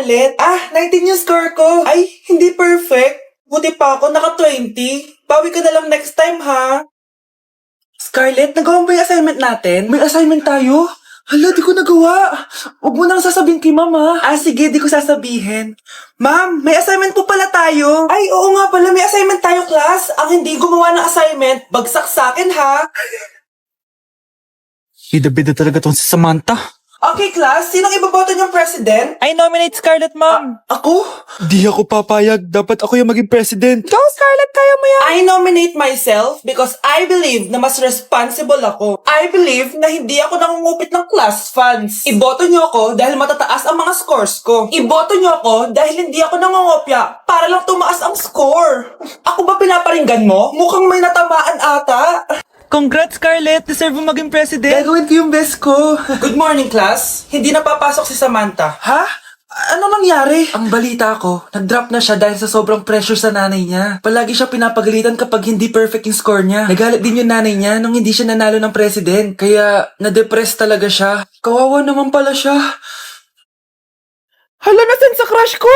Scarlett. 19 yung score ko. Ay, hindi perfect. Buti pa ako, naka 20. Bawi ka na lang next time, ha? Scarlett, nagawa mo ba yung assignment natin? May assignment tayo? Hala, di ko nagawa. Huwag mo nang sasabihin kay mama. Sige, di ko sasabihin. Ma'am, may assignment po pala tayo. Ay, oo nga pala, may assignment tayo, class. Ang hindi gumawa ng assignment, bagsak sa akin, ha? Bida-bida talaga tong si Samantha. Okay, class, sinong iboboto niyong president? I nominate Scarlett, ma'am. Ako? Di ako papayag. Dapat ako yung maging president. Go, Scarlett, kaya mo yan. I nominate myself because I believe na mas responsible ako. I believe na hindi ako nangungupit ng class funds. Iboto niyo ako dahil matataas ang mga scores ko. Iboto niyo ako dahil hindi ako nangungopya para lang tumaas ang score. Ako ba pinaparinggan mo? Mukhang may natamaan ata. Congrats, Scarlett. Deserve mo maging president. Gagawin ko yung best ko. Good morning, class. Hindi na papasok si Samantha. Ha? Ano nangyari? Ang balita ko, nag-drop na siya dahil sa sobrang pressure sa nanay niya. Palagi siya pinapagalitan kapag hindi perfect yung score niya. Nagalit din yung nanay niya nung hindi siya nanalo ng president. Kaya, na-depress talaga siya. Kawawa naman pala siya. Hala, nasan sa crush ko?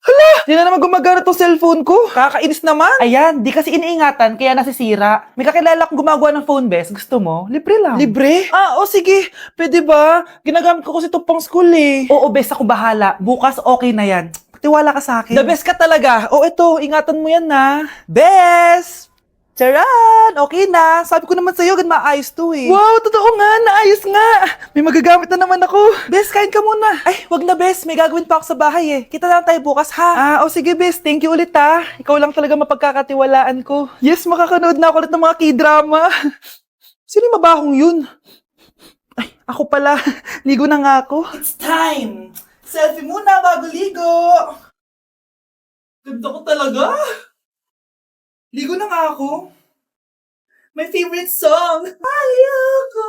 Hala! Di na naman gumagana tong cellphone ko. Kakainis naman. Ayan, di kasi iniingatan, kaya nasisira. May kakilala kong gumagawa ng phone best. Gusto mo? Libre lang. Libre? O sige. Pwede ba? Ginagamit ko kasi ito pang school eh. Oo, best ako bahala. Bukas okay na yan. Tiwala ka sa akin. The best ka talaga. Ito, ingatan mo yan na. Best! Charan! Okay na. Sabi ko naman sa'yo, maayos to eh. Wow, totoo nga, naayos nga. May magagamit na naman ako. Best, kain ka muna. Ay, wag na best. May gagawin pa ako sa bahay eh. Kita lang tayo bukas ha. Sige best, thank you ulit ha. Ikaw lang talaga mapagkakatiwalaan ko. Yes, makakanood na ako ulit ng mga k-drama. Sino yung mabahong yun? Ay, ako pala. Ligo na nga ako. It's time. Selfie muna bago ligo. Ganda ko talaga. Ligo na nga ako. My favorite song. Ayoko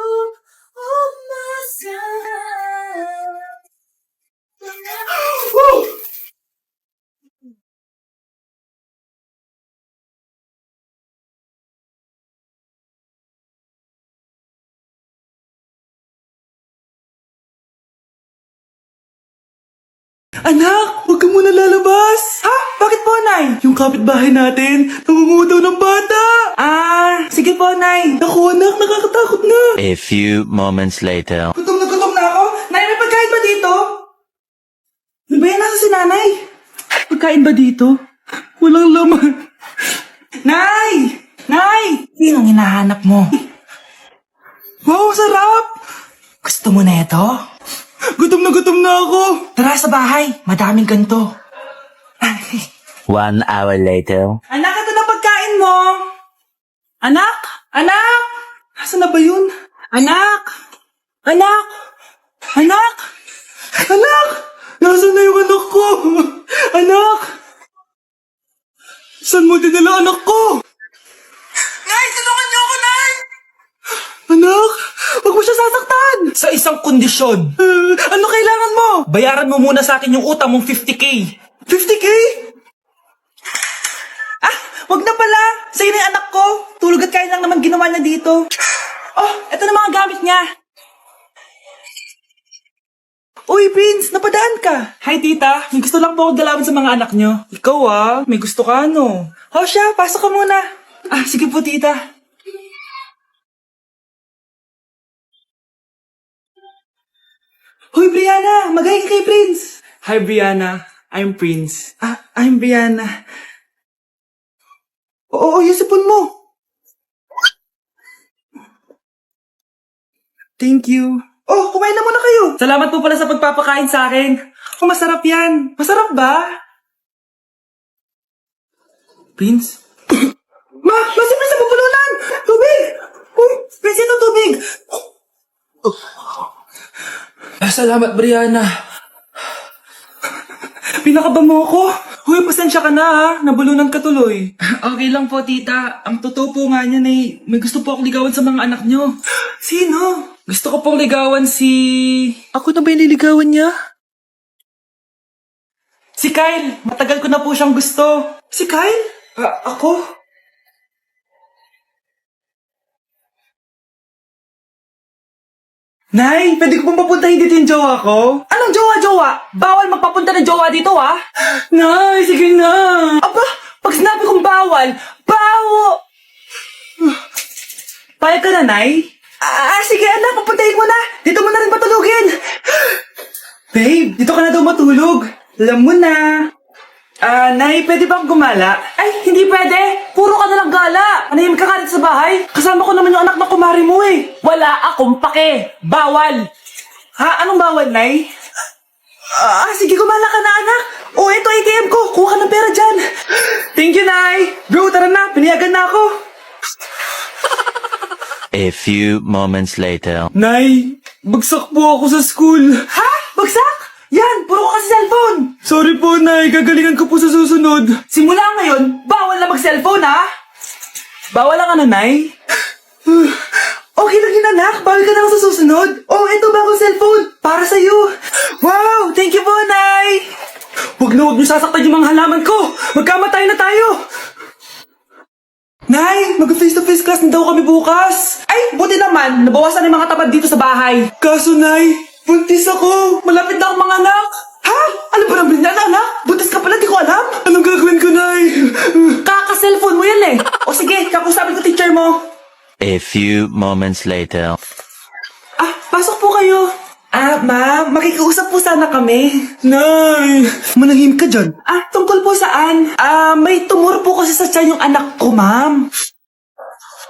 umasan. Woo! Anak, huwag ka muna lalabas. Ha? Bakit po, Nay? Yung kapitbahay natin, nangungudaw ng bata. Sige po, Nay. Naku, anak, nakakatakot na. A few moments later. Gutom na ako. Nay, may pagkain ba dito? Ano ba yan? Nasa si Nanay? Pagkain ba dito? Walang laman. Nay! Nay! Sinong hinahanap mo? Wow, sarap! Gusto mo na ito? Gutom na ako. Tara sa bahay. Madaming ganito. 1 hour later. Anak, ito na pagkain mo. Anak! Anak! Nasaan na ba yun? Anak! Anak! Anak! Anak! Nasaan na yung anak ko? Anak! Saan mo dinala anak ko? Nay! Tulungan niyo ako, Nay! Anak! Huwag mo siya sasaktan! Sa isang kondisyon. Ano kailangan mo? Bayaran mo muna sa akin yung utang mong 50K. 50K? Wag na pala. Sa'yo na yung anak ko. Tulog at kain lang naman ginawa niya dito. Eto na mga gamit niya. Uy, Prince, napadaan ka. Hi, tita. May gusto lang po ako dalawin sa mga anak niyo. Ikaw may gusto ka ano? Siya, pasok ka muna. Sige po, tita. Hoy, Brianna! Magaling kay Prince! Hi, Brianna. I'm Prince. I'm Brianna. Oo, yung sipon mo. Thank you. Kumain na muna kayo. Salamat po pala sa pagpapakain sa akin. Masarap yan. Masarap ba? Prince? Si Prince na pupulunan! Tubig! Prince, ito tubig! Salamat, Brianna. Pinakaba mo ako. Huy, pasensya ka na ha. Nabulunan ka tuloy. Okay lang po, tita. Ang totoo po nga niyan may gusto po akong ligawan sa mga anak nyo. Sino? Gusto ko pong ligawan si... Ako na ba yung liligawan niya? Si Kyle. Matagal ko na po siyang gusto. Si Kyle? Ako? Nay, pwede ko pong papuntahin dito yung jowa ko? Anong jowa-jowa? Bawal magpapunta ng jowa dito, ha? Nay, sige na. Aba, pag sinabi kong bawal, Payag ka na, Nay? sige anak, papuntahin mo na. Dito mo na rin matulugin. Babe, dito ka na daw matulog. Alam mo na. Nay, pwede bang gumala? Ay, hindi pwede. Puro ka nalang gala. Manahimik ka dito sa bahay. Kasama ko naman yung anak ng kumari mo eh. Wala akong pake. Bawal. Ha? Anong bawal, Nay? Sige, gumala ka na anak. Ito ATM ko. Kuha ka ng pera dyan. Thank you, Nay. Bro, tara na. Piniyagan na ako. A few moments later. Nay, bagsak po ako sa school. Ha? Bagsak? Yan, puro ka kasi cellphone. Sorry po, Nay. Gagalingan ko po sa susunod. Simula ngayon, bawal na mag-cellphone ha. Bawal lang ano, Nay? Okay lang yun anak, bawal ka na lang sa susunod. Ito bagong cellphone. Para sa'yo. Wow! Thank you po, Nay! Huwag niyo sasaktan yung mga halaman ko! Magkamatay na tayo! Nay, mag-face-to-face class na daw kami bukas! Ay, buti naman, nabawasan yung mga tabad dito sa bahay. Kaso, Nay, buntis ako! Malapit na akong mga anak. Ha? Ano ba nang na anak? Buntis ka pala, di ko alam. Anong gagawin ko, Nay? Kaka-cellphone mo yan eh. Sige, kakusapin ko teacher mo. A few moments later. Pasok po kayo. Ma'am, makikiusap po sana kami. Nay! Manahim ka dyan. Tungkol po saan? May tumor po kasi sa tiyan yung anak ko, ma'am.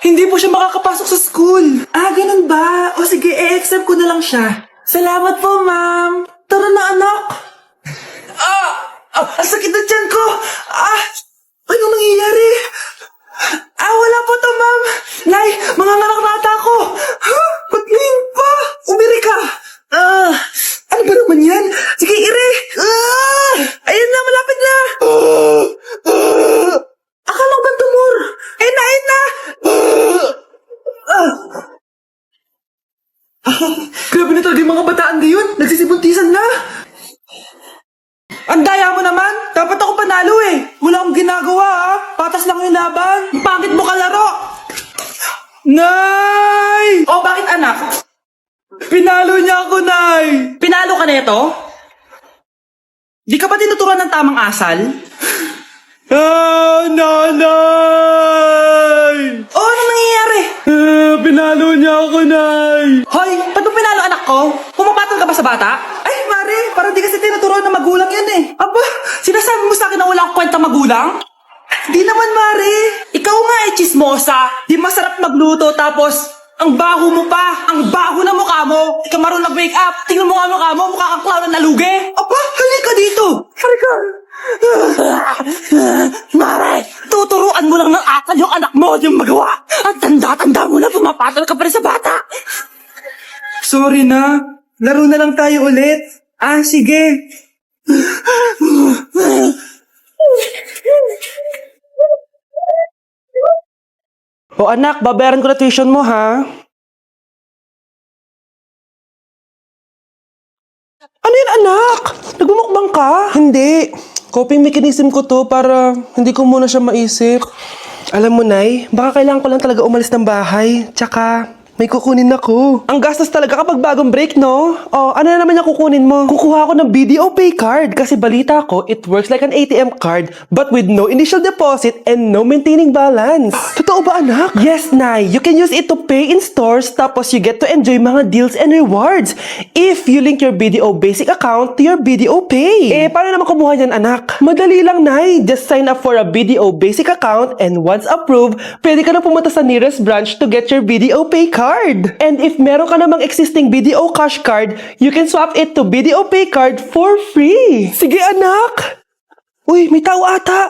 Hindi po siya makakapasok sa school. Ganun ba? Sige, i-accept ko na lang siya. Salamat po, ma'am. Tara na, anak. Ang sakit na tiyan ko. Anong nangyayari? Wala po to, ma'am. Nay, mga anak na ata ako. Ba't ngayon pa? Umiri ka. Ano ba naman yan? Sige, ire. Ayun na, malapit na. Akala ko ba tumor? Ayun na. Grabe na talaga yung mga bataan ngayon. Nagsisibuntisan na. Ang daya mo naman. Dapat ako panalo eh. Wala akong ginagawa, Patas lang yung laban. Pangit mo kalaro. Nay! Bakit anak? Pinalo niya ako, Nay! Pinalo ka na ito? Di ka ba tinuturuan ng tamang asal? Nanay! Anong nangyayari? Pinalo niya ako, Nay! Hoy, ba't mo pinalo anak ko? Pumapatol ka ba sa bata? Ay, Mare, parang di kasi tinuturuan ng magulang yan eh. Aba, sinasabi mo sa akin na wala akong kwenta magulang? Di naman, Mare. Ikaw nga eh, chismosa. Di masarap magluto tapos ang baho mo pa. Ang baho na mukha mo. Di ka marunong mag-make up. Tingnan mo nga mukha mo. Mukha kang clown na nalugi. Aba, halika dito. Halika. Mare, tuturuan mo lang ng akal yung anak mo yung magawa. At tanda-tanda mo na pumapatol ka pa rin sa bata. Sorry na. Laro na lang tayo ulit. Sige. Anak, babayaran ko na tuition mo, ha? Ano yun, anak? Nagmumukbang ka? Hindi. Coping mechanism ko to para hindi ko muna siya maisip. Alam mo, Nay, baka kailangan ko lang talaga umalis ng bahay. Tsaka, may kukunin ako. Ang gastos talaga kapag bagong break, no? Ano na naman yung kukunin mo? Kukuha ako ng BDO Pay card kasi balita ko, it works like an ATM card but with no initial deposit and no maintaining balance. Totoo ba, anak? Yes, Nay. You can use it to pay in stores tapos you get to enjoy mga deals and rewards if you link your BDO Basic account to your BDO Pay. Paano naman kumuha yan, anak? Madali lang, Nay. Just sign up for a BDO Basic account and once approved, pwede ka na pumunta sa nearest branch to get your BDO Pay card. And if meron ka namang existing BDO Cash card, you can swap it to BDO Pay card for free. Sige, anak. Uy, may tao ata.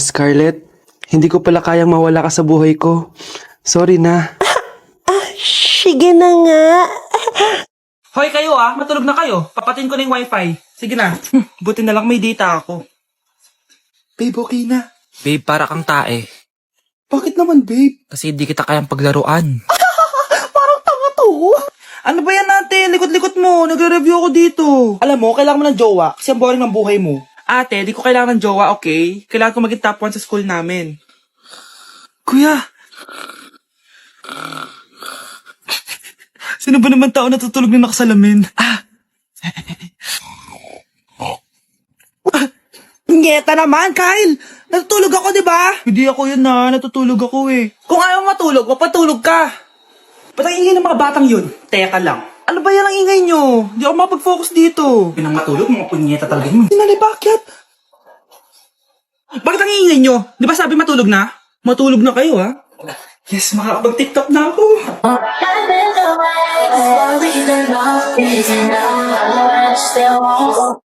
Scarlett, hindi ko pala kayang mawala ka sa buhay ko. Sorry na. Sige na nga. Hoy kayo matulog na kayo. Papatin ko na yung wifi. Sige na. Buti na lang may data ako. Babe, okay na. Babe, para kang tae. Bakit naman, babe? Kasi hindi kita kayang paglaruan. Ano ba yan natin? Likot-likot mo. Nagre-review ako dito. Alam mo, kailangan mo ng jowa kasi ang boring ng buhay mo. Ate, di ko kailangan ng jowa, okay? Kailangan ko maging top 1 sa school namin. Kuya! Sino ba naman tao natutulog na nakasalamin? Ngeta naman, Kyle! Natutulog ako, di ba? Hindi ako yun na, natutulog ako eh. Kung ayaw matulog, mapatulog ka. Ba't ang ingay ng mga batang yun? Teka lang. Ano ba yan ang ingay nyo? Hindi ako mapag-focus dito. Pinang matulog, mga punyeta talaga yun. Sinali, bakit? Bakit ang ingay nyo? Di ba sabi matulog na? Matulog na kayo, ha? Yes, makakapag-tiktok na ako. I've been away, worried and all, busy now. I still won't